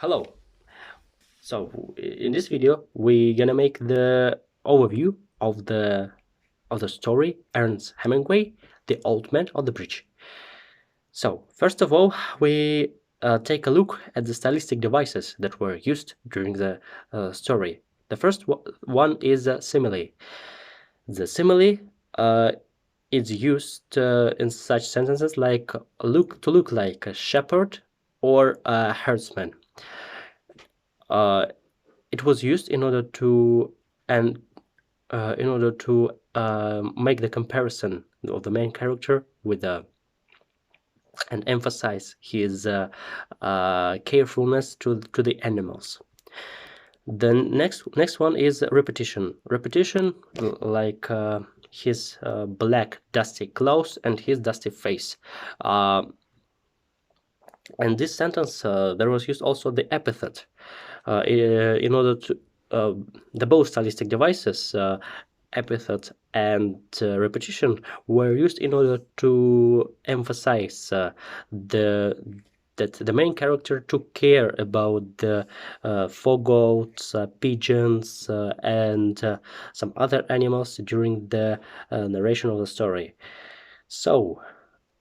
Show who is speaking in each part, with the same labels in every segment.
Speaker 1: Hello. So in this video, we're gonna make the overview of the story Ernst Hemmingway, The Old Man on the Bridge. So first of all, we take a look at the stylistic devices that were used during the story. The first one is a simile. The simile is used in such sentences like look like a shepherd or a herdsman. It was used in order to make the comparison of the main character with and emphasize his carefulness to the animals. The next one is repetition. Repetition, like his black dusty clothes and his dusty face. And this sentence, there was used also the epithet in order to the both stylistic devices, epithet and repetition, were used in order to emphasize that the main character took care about the fogoats, pigeons, and some other animals during the narration of the story. So,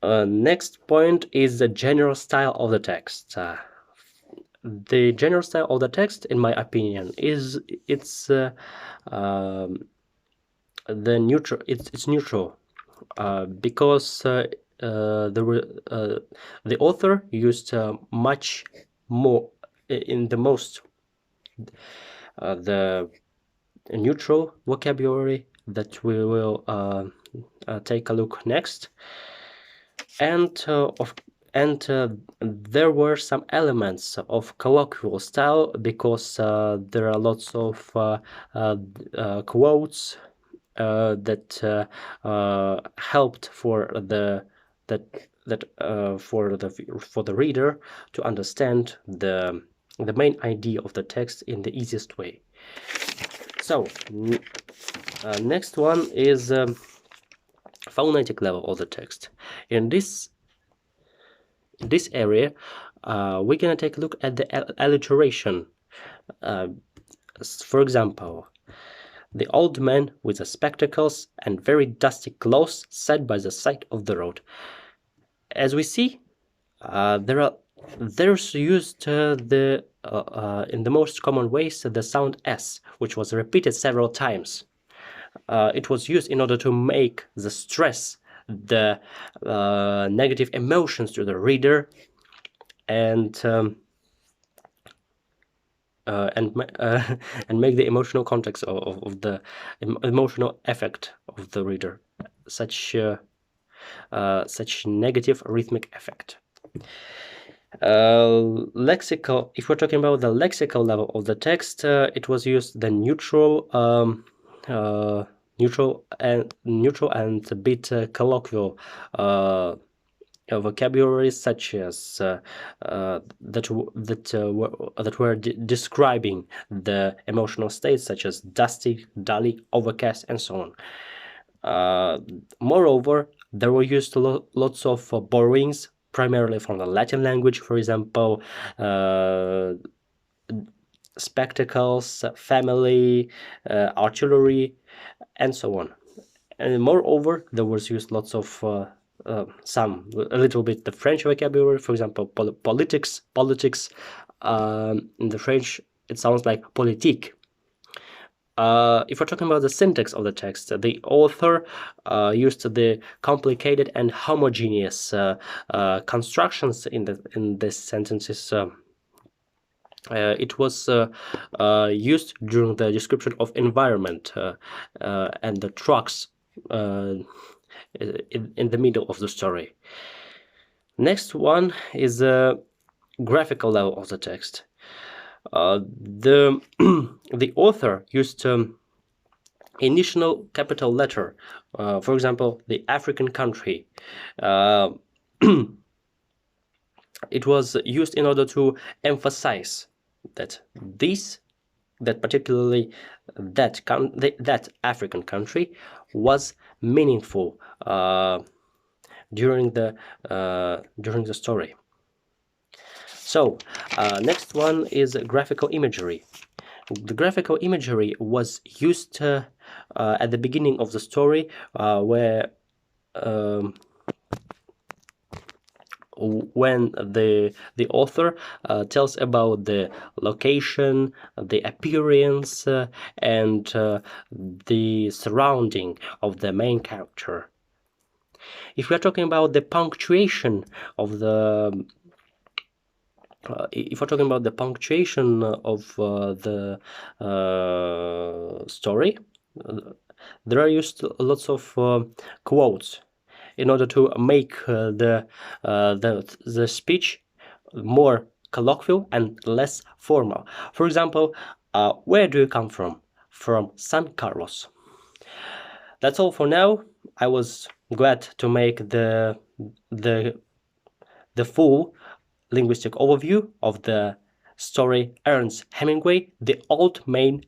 Speaker 1: next point is the general style of the text. The general style of the text, in my opinion, is the neutral. It's neutral because the author used much more in the most the neutral vocabulary that we will take a look next, and there were some elements of colloquial style because there are lots of quotes that helped for the for the reader to understand the main idea of the text in the easiest way. So next one is phonetic level of the text. In this area, we're gonna take a look at the alliteration. For example, the old man with the spectacles and very dusty clothes sat by the side of the road. As we see, there's used in the most common ways the sound S, which was repeated several times. It was used in order to make the stress, the negative emotions to the reader, and make the emotional context of the emotional effect of the reader, such negative rhythmic effect. Lexical. If we're talking about the lexical level of the text, it was used the neutral and a bit colloquial vocabulary, such as that were describing the emotional states, such as dusty, dully, overcast, and so on. Moreover, there were used lots of borrowings, primarily from the Latin language. For example, spectacles, family, artillery, and so on. And moreover, there was used lots of a little bit the French vocabulary. For example, politics. In the French, it sounds like politique. If we're talking about the syntax of the text, the author used the complicated and homogeneous constructions in these sentences. It was used during the description of environment and the trucks in the middle of the story. Next one is the graphical level of the text. The author used initial capital letter, for example, the African country. It was used in order to emphasize that particularly that African country was meaningful during the story. So Next one is graphical imagery. The graphical imagery was used at the beginning of the story, where when the author tells about the location, the appearance, and the surrounding of the main character. If we are talking about the punctuation of the if we're talking about the punctuation of the story, there are used lots of quotes in order to make the speech more colloquial and less formal. For example, where do you come from? From San Carlos. That's all for now. I was glad to make the full linguistic overview of the story Ernst Hemmingway, The Old Man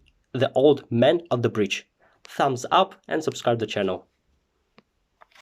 Speaker 1: on the Bridge. Thumbs up and subscribe the channel.